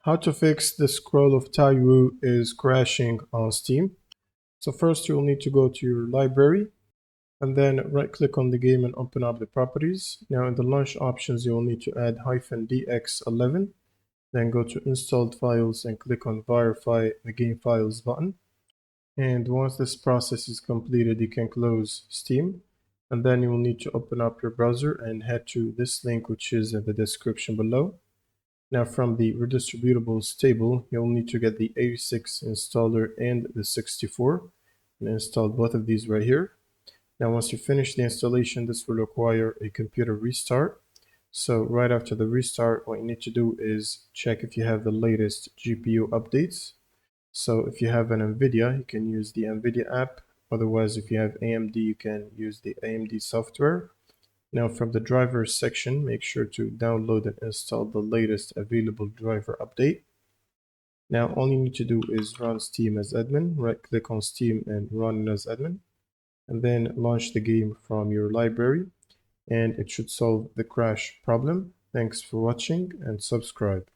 How to fix the scroll of Taiwu is crashing on Steam. So first you'll need to go to your library and then right click on the game and open up the properties. Now in the launch options you'll need to add -dx11, then go to installed files and click on verify the game files button. And once this process is completed you can close Steam and then you will need to open up your browser and head to this link which is in the description below. Now from the redistributables table, you'll need to get the 86 installer and the 64 and install both of these right here. Now once you finish the installation, this will require a computer restart. So right after the restart, what you need to do is check if you have the latest GPU updates. So if you have an NVIDIA, you can use the NVIDIA app. Otherwise, if you have AMD, you can use the AMD software. Now from the drivers section, make sure to download and install the latest available driver update. Now all you need to do is run Steam as admin, right click on Steam and run as admin, and then launch the game from your library, and it should solve the crash problem. Thanks for watching and subscribe.